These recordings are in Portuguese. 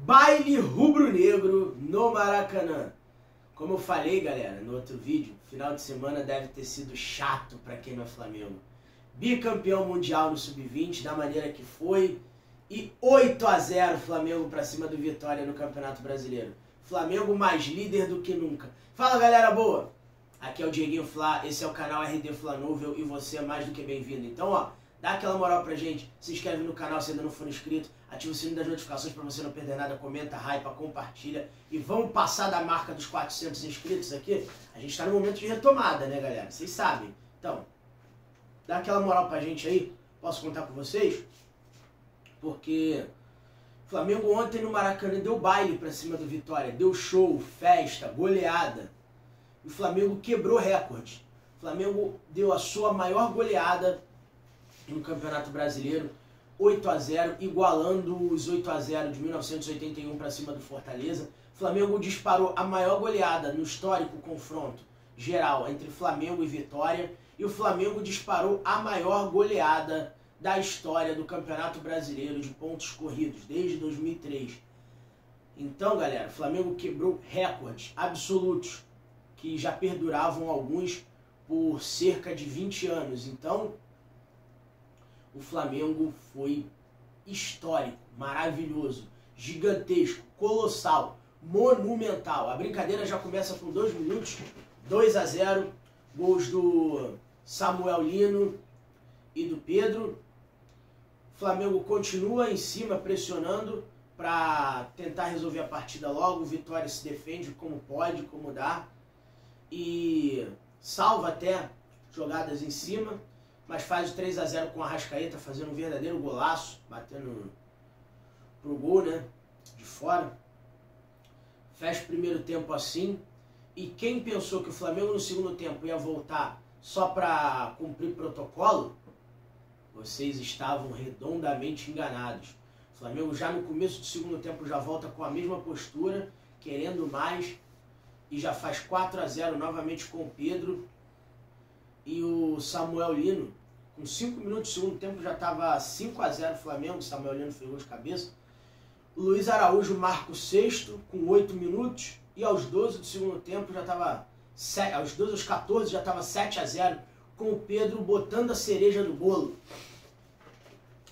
Baile rubro-negro no Maracanã. Como eu falei, galera, no outro vídeo, final de semana deve ter sido chato para quem não é Flamengo. Bicampeão mundial no Sub-20, da maneira que foi, e 8-0 Flamengo para cima do Vitória no Campeonato Brasileiro. Flamengo mais líder do que nunca. Fala, galera boa! Aqui é o Dieguinho Fla, esse é o canal RD Flanúvel e você é mais do que bem-vindo. Então, ó, dá aquela moral pra gente, se inscreve no canal se ainda não for inscrito, ativa o sininho das notificações pra você não perder nada, comenta, hypa, compartilha e vamos passar da marca dos 400 inscritos aqui. A gente tá no momento de retomada, né, galera? Vocês sabem. Então, dá aquela moral pra gente aí, posso contar com vocês? Porque o Flamengo ontem no Maracanã deu baile pra cima do Vitória, deu show, festa, goleada. O Flamengo quebrou recorde. O Flamengo deu a sua maior goleada no Campeonato Brasileiro, 8-0, igualando os 8-0 de 1981 para cima do Fortaleza. O Flamengo disparou a maior goleada no histórico confronto geral entre Flamengo e Vitória. E o Flamengo disparou a maior goleada da história do Campeonato Brasileiro de pontos corridos, desde 2003. Então, galera, o Flamengo quebrou recordes absolutos, que já perduravam alguns por cerca de 20 anos. Então, o Flamengo foi histórico, maravilhoso, gigantesco, colossal, monumental. A brincadeira já começa com 2 minutos, 2-0, gols do Samuel Lino e do Pedro. O Flamengo continua em cima, pressionando para tentar resolver a partida logo. O Vitória se defende como pode, como dá. E salva até jogadas em cima, mas faz o 3-0 com a Arrascaeta, fazendo um verdadeiro golaço, batendo pro gol, né, de fora. Fecha o primeiro tempo assim, e quem pensou que o Flamengo no segundo tempo ia voltar só para cumprir protocolo, vocês estavam redondamente enganados. O Flamengo já no começo do segundo tempo já volta com a mesma postura, querendo mais, e já faz 4-0 novamente com o Pedro. E o Samuel Lino, com 5 minutos do segundo tempo, já estava 5-0 Flamengo. O Samuel Lino fez gol de cabeça. O Luiz Araújo marca o sexto, com 8 minutos. E aos 12 do segundo tempo, já estava... Aos 12 aos 14, já estava 7-0, com o Pedro botando a cereja do bolo.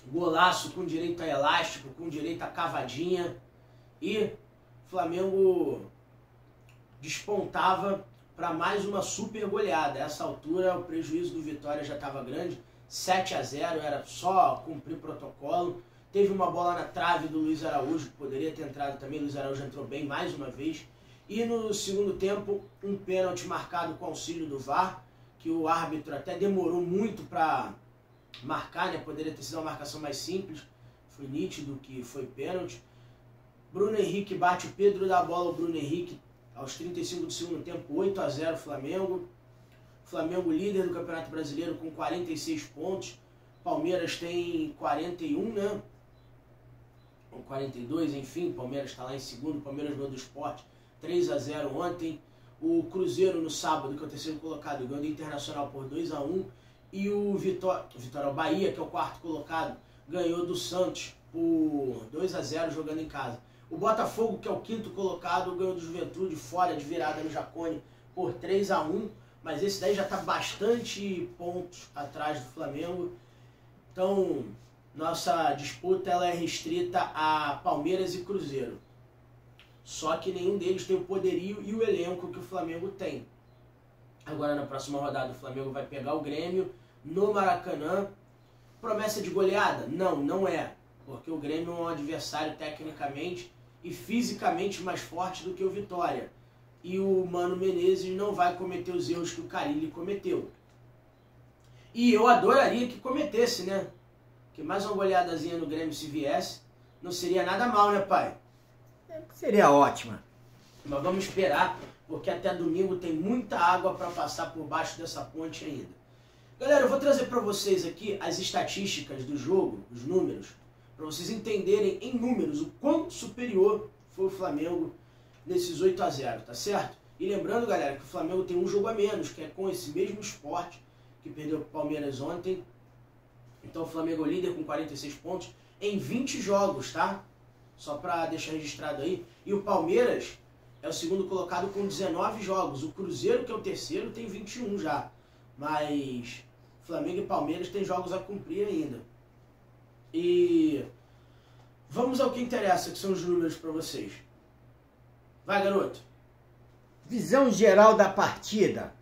Golaço com direito a elástico, com direito a cavadinha. E Flamengo despontava para mais uma super goleada. A essa altura o prejuízo do Vitória já estava grande, 7-0, era só cumprir protocolo. Teve uma bola na trave do Luiz Araújo, que poderia ter entrado também. Luiz Araújo entrou bem mais uma vez. E no segundo tempo, um pênalti marcado com auxílio do VAR, que o árbitro até demorou muito para marcar, né? Poderia ter sido uma marcação mais simples, foi nítido que foi pênalti. Bruno Henrique bate o Pedro da bola, o Bruno Henrique aos 35 do segundo tempo, 8-0 Flamengo. Flamengo líder do Campeonato Brasileiro com 46 pontos. Palmeiras tem 41, né? Ou 42, enfim. Palmeiras está lá em segundo. Palmeiras ganhou do Sport 3-0 ontem. O Cruzeiro no sábado, que é o terceiro colocado, ganhou do Internacional por 2-1. E o Vitória Bahia, que é o quarto colocado, ganhou do Santos por 2-0 jogando em casa. O Botafogo, que é o quinto colocado, ganhou do Juventude fora de virada no Jacone por 3-1, mas esse daí já está bastante pontos atrás do Flamengo. Então, nossa disputa ela é restrita a Palmeiras e Cruzeiro. Só que nenhum deles tem o poderio e o elenco que o Flamengo tem. Agora, na próxima rodada, o Flamengo vai pegar o Grêmio no Maracanã. Promessa de goleada? Não, não é. Porque o Grêmio é um adversário tecnicamente e fisicamente mais forte do que o Vitória. E o Mano Menezes não vai cometer os erros que o Carille cometeu. E eu adoraria que cometesse, né? Que mais uma goleadazinha no Grêmio se viesse, não seria nada mal, né, pai? Seria ótima. Mas vamos esperar, porque até domingo tem muita água para passar por baixo dessa ponte ainda. Galera, eu vou trazer para vocês aqui as estatísticas do jogo, os números, para vocês entenderem em números o quão superior foi o Flamengo nesses 8-0, tá certo? E lembrando, galera, que o Flamengo tem um jogo a menos, que é com esse mesmo Sport, que perdeu para o Palmeiras ontem. Então o Flamengo é líder com 46 pontos em 20 jogos, tá? Só para deixar registrado aí. E o Palmeiras é o segundo colocado com 19 jogos. O Cruzeiro, que é o terceiro, tem 21 já. Mas Flamengo e Palmeiras têm jogos a cumprir ainda. E vamos ao que interessa, que são os números para vocês. Vai, garoto. Visão geral da partida.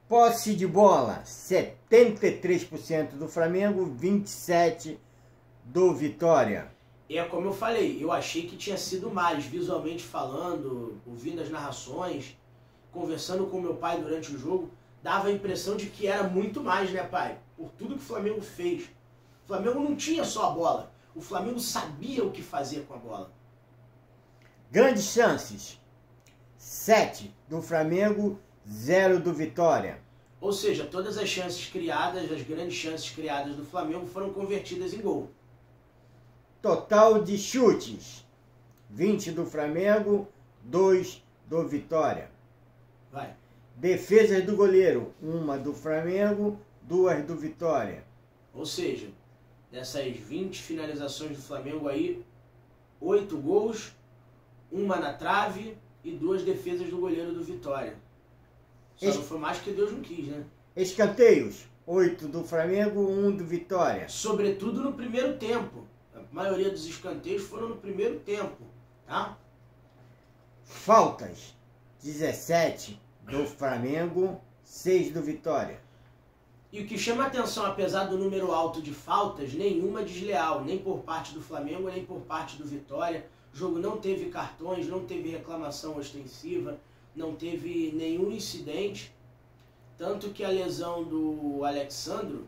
Posse de bola, 73% do Flamengo, 27% do Vitória. E é como eu falei, eu achei que tinha sido mais, visualmente falando, ouvindo as narrações, conversando com meu pai durante o jogo, dava a impressão de que era muito mais, né, pai? Por tudo que o Flamengo fez. O Flamengo não tinha só a bola, o Flamengo sabia o que fazer com a bola. Grandes chances, 7 do Flamengo, 0 do Vitória. Ou seja, todas as chances criadas, as grandes chances criadas do Flamengo foram convertidas em gol. Total de chutes, 20 do Flamengo, 2 do Vitória. Vai. Defesas do goleiro, 1 do Flamengo, 2 do Vitória. Ou seja, dessas 20 finalizações do Flamengo aí, 8 gols, 1 na trave e 2 defesas do goleiro do Vitória. Só não foi mais que Deus não quis, né? Escanteios, 8 do Flamengo, 1 do Vitória. Sobretudo no primeiro tempo. A maioria dos escanteios foram no primeiro tempo, tá? Faltas, 17 do Flamengo, 6 do Vitória. E o que chama a atenção, apesar do número alto de faltas, nenhuma desleal, nem por parte do Flamengo, nem por parte do Vitória. O jogo não teve cartões, não teve reclamação ostensiva, não teve nenhum incidente. Tanto que a lesão do Alexandro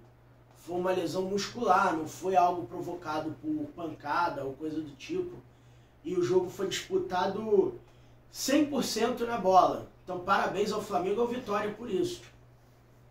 foi uma lesão muscular, não foi algo provocado por pancada ou coisa do tipo. E o jogo foi disputado 100% na bola. Então parabéns ao Flamengo e ao Vitória por isso.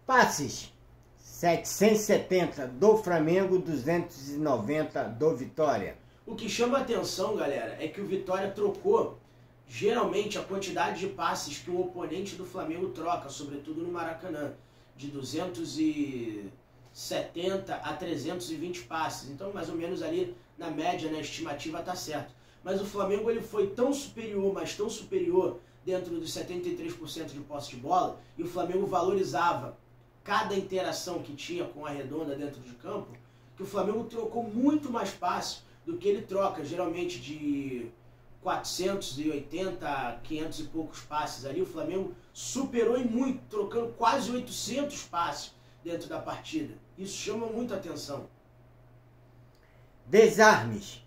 Passes, 770 do Flamengo, 290 do Vitória. O que chama a atenção, galera, é que o Vitória trocou geralmente a quantidade de passes que o oponente do Flamengo troca, sobretudo no Maracanã, de 270 a 320 passes. Então, mais ou menos ali na média, na estimativa, tá certo. Mas o Flamengo ele foi tão superior, mas tão superior dentro dos 73% de posse de bola, e o Flamengo valorizava cada interação que tinha com a redonda dentro de campo, que o Flamengo trocou muito mais passes do que ele troca, geralmente de 480 a 500 e poucos passes ali. O Flamengo superou em muito, trocando quase 800 passes dentro da partida. Isso chama muito a atenção. Desarmes,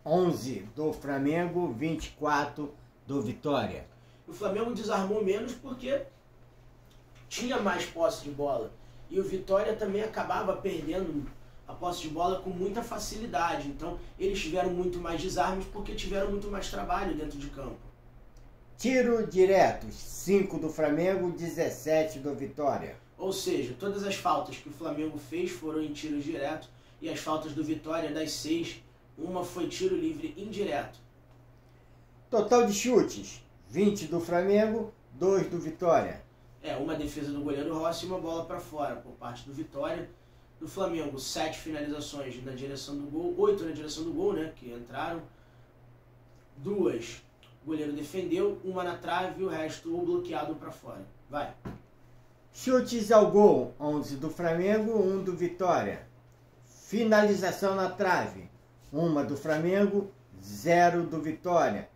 11 do Flamengo, 24 do Vitória. O Flamengo desarmou menos porque tinha mais posse de bola. E o Vitória também acabava perdendo a posse de bola com muita facilidade. Então, eles tiveram muito mais desarmes porque tiveram muito mais trabalho dentro de campo. Tiro diretos, 5 do Flamengo, 17 do Vitória. Ou seja, todas as faltas que o Flamengo fez foram em tiros diretos, e as faltas do Vitória, das 6, uma foi tiro livre indireto. Total de chutes, 20 do Flamengo, 2 do Vitória. Uma defesa do goleiro Rossi e uma bola para fora por parte do Vitória. Do Flamengo, 7 finalizações na direção do gol, 8 na direção do gol, né, que entraram. 2 o goleiro defendeu, 1 na trave e o resto bloqueado para fora. Vai. Chutes ao gol, 11 do Flamengo, 1 do Vitória. Finalização na trave, 1 do Flamengo, 0 do Vitória.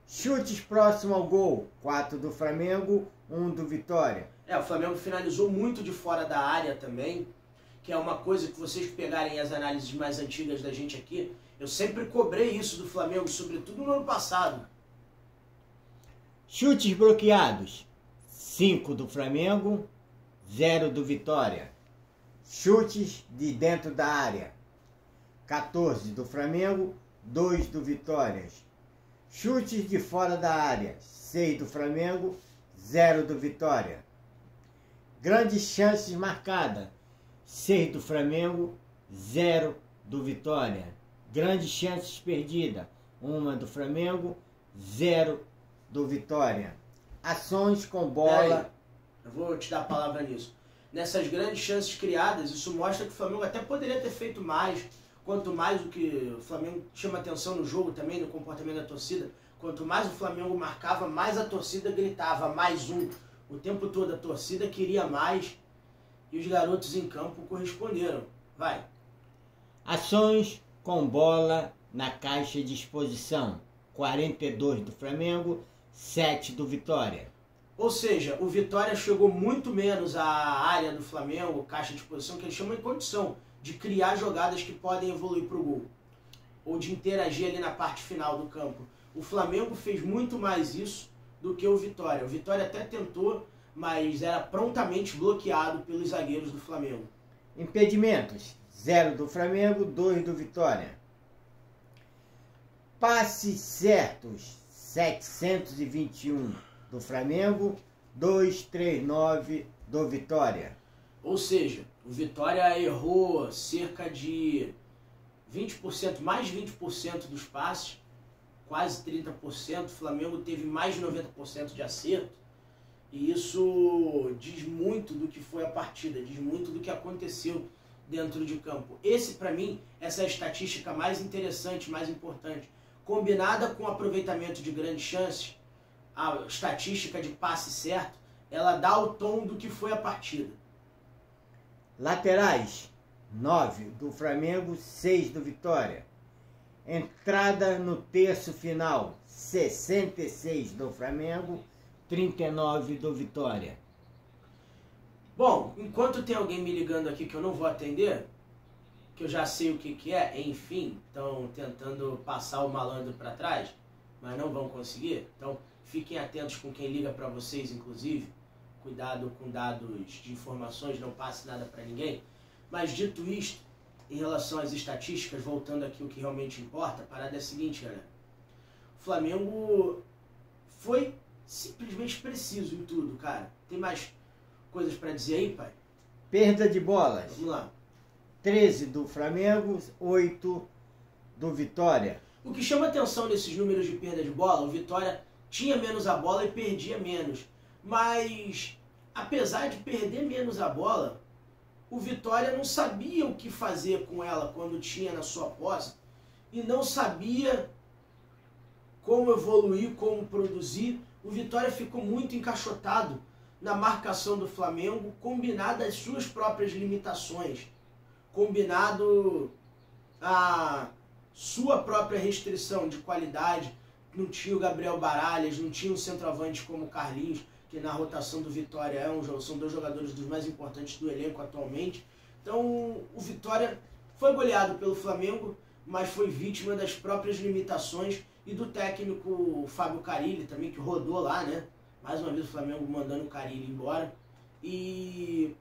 Chutes próximo ao gol, 4 do Flamengo, 1 do Vitória. O Flamengo finalizou muito de fora da área também, que é uma coisa que vocês pegarem as análises mais antigas da gente aqui, eu sempre cobrei isso do Flamengo, sobretudo no ano passado. Chutes bloqueados, 5 do Flamengo, 0 do Vitória. Chutes de dentro da área, 14 do Flamengo, 2 do Vitória. Chutes de fora da área, 6 do Flamengo, 0 do Vitória. Grandes chances marcadas, 6 do Flamengo, 0 do Vitória. Grandes chances perdidas, 1 do Flamengo, 0 do Vitória. Ações com bola. Eu vou te dar a palavra nisso. Nessas grandes chances criadas, isso mostra que o Flamengo até poderia ter feito mais. quanto mais o que o Flamengo chama atenção no jogo também, no comportamento da torcida, quanto mais o Flamengo marcava, mais a torcida gritava, mais um. O tempo todo a torcida queria mais e os garotos em campo corresponderam. Vai. Ações com bola na caixa de exposição. 42 do Flamengo, 7 do Vitória. Ou seja, o Vitória chegou muito menos à área do Flamengo, caixa de exposição, que eles chamam de condição de criar jogadas que podem evoluir para o gol. Ou de interagir ali na parte final do campo. O Flamengo fez muito mais isso do que o Vitória. O Vitória até tentou, mas era prontamente bloqueado pelos zagueiros do Flamengo. Impedimentos, 0 do Flamengo, 2 do Vitória. Passes certos, 721 do Flamengo, 239 do Vitória. Ou seja, o Vitória errou cerca de 20%, mais de 20% dos passes, quase 30%. O Flamengo teve mais de 90% de acerto. E isso diz muito do que foi a partida, diz muito do que aconteceu dentro de campo. Esse, para mim, essa é a estatística mais interessante, mais importante. Combinada com o aproveitamento de grandes chances, a estatística de passe certo, ela dá o tom do que foi a partida. Laterais, 9 do Flamengo, 6 do Vitória. Entrada no terço final, 66 do Flamengo, 39 do Vitória. Bom, enquanto tem alguém me ligando aqui que eu não vou atender, que eu já sei o que é, enfim, estão tentando passar o malandro para trás, mas não vão conseguir. Então, fiquem atentos com quem liga para vocês, inclusive. Cuidado com dados de informações, não passe nada para ninguém. Mas dito isto, em relação às estatísticas, voltando aqui o que realmente importa, a parada é a seguinte, galera. O Flamengo foi simplesmente preciso em tudo, cara. Tem mais coisas para dizer aí, pai? Perda de bolas. Vamos lá. 13 do Flamengo, 8 do Vitória. O que chama atenção nesses números de perda de bola, o Vitória tinha menos a bola e perdia menos. Mas, apesar de perder menos a bola, o Vitória não sabia o que fazer com ela quando tinha na sua posse e não sabia como evoluir, como produzir. O Vitória ficou muito encaixotado na marcação do Flamengo, combinado às suas próprias limitações, combinado a sua própria restrição de qualidade. Não tinha o Gabriel Baralhas, não tinha um centroavante como o Carlinhos, que na rotação do Vitória são dois jogadores dos mais importantes do elenco atualmente. Então o Vitória foi goleado pelo Flamengo, mas foi vítima das próprias limitações e do técnico Fábio Carille também, que rodou lá, né? Mais uma vez o Flamengo mandando o Carille embora. E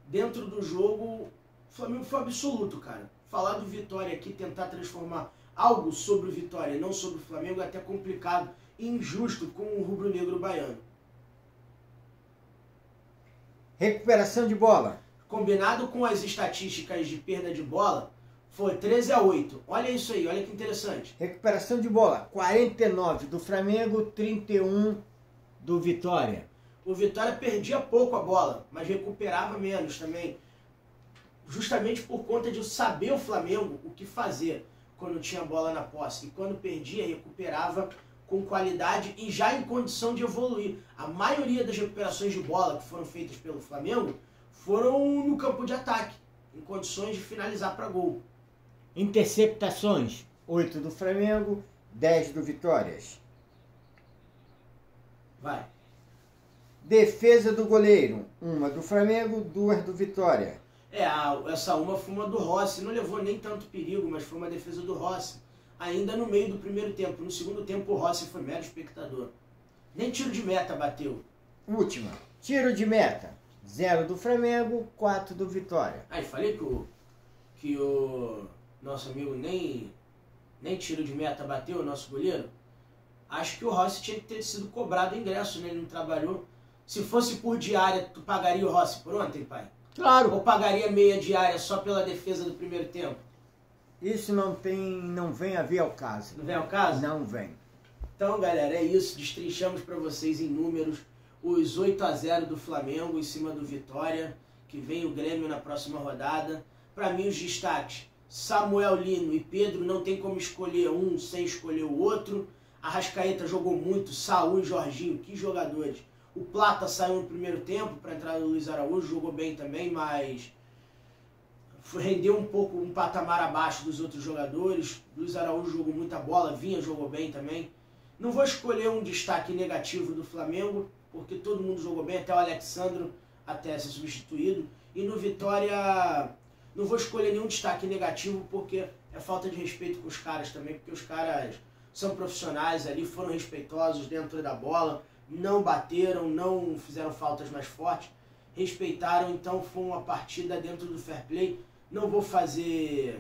dentro do jogo, o Flamengo foi absoluto, cara. Falar do Vitória aqui, tentar transformar algo sobre o Vitória e não sobre o Flamengo é até complicado e injusto com o rubro-negro baiano. Recuperação de bola. Combinado com as estatísticas de perda de bola, foi 13-8. Olha isso aí, olha que interessante. Recuperação de bola, 49 do Flamengo, 31 do Vitória. O Vitória perdia pouco a bola, mas recuperava menos também. Justamente por conta de saber o Flamengo o que fazer quando tinha a bola na posse. E quando perdia, recuperava com qualidade e já em condição de evoluir. A maioria das recuperações de bola que foram feitas pelo Flamengo foram no campo de ataque, em condições de finalizar para gol. Interceptações, 8 do Flamengo, 10 do Vitória. Vai. Defesa do goleiro, 1 do Flamengo, 2 do Vitória. Essa uma foi uma do Rossi, não levou nem tanto perigo, mas foi uma defesa do Rossi. Ainda no meio do primeiro tempo. No segundo tempo o Rossi foi mero espectador. Nem tiro de meta bateu. Última, tiro de meta, 0 do Flamengo, 4 do Vitória. Aí falei que o nosso amigo nem tiro de meta bateu, o nosso goleiro. Acho que o Rossi tinha que ter sido cobrado o ingresso, né? Ele não trabalhou. Se fosse por diária, tu pagaria o Rossi por ontem, pai? Claro. Ou pagaria meia diária só pela defesa do primeiro tempo? Isso não vem a ver ao caso. Não vem ao caso? Não vem. Então, galera, é isso. Destrinchamos para vocês em números os 8-0 do Flamengo em cima do Vitória, que vem o Grêmio na próxima rodada. Para mim, os destaques Samuel Lino e Pedro, não tem como escolher um sem escolher o outro. Arrascaeta jogou muito, Saúl e Jorginho, que jogadores. O Plata saiu no primeiro tempo para a entrada do Luiz Araújo, jogou bem também, mas rendeu um pouco, um patamar abaixo dos outros jogadores. Luiz Araújo jogou muita bola, Vinha jogou bem também. Não vou escolher um destaque negativo do Flamengo, porque todo mundo jogou bem, até o Alexandro até ser substituído. E no Vitória, não vou escolher nenhum destaque negativo, porque é falta de respeito com os caras também, porque os caras são profissionais ali, foram respeitosos dentro da bola, não bateram, não fizeram faltas mais fortes, respeitaram, então foi uma partida dentro do fair play. Não vou fazer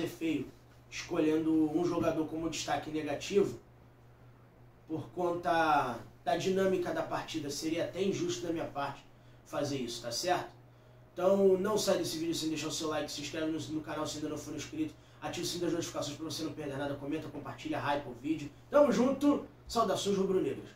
feio escolhendo um jogador como destaque negativo, por conta da dinâmica da partida. Seria até injusto da minha parte fazer isso, tá certo? Então não sai desse vídeo sem deixar o seu like, se inscreve no canal se ainda não for inscrito, ativa o sininho das notificações para você não perder nada, comenta, compartilha, hype o vídeo. Tamo junto, saudações rubro-negras.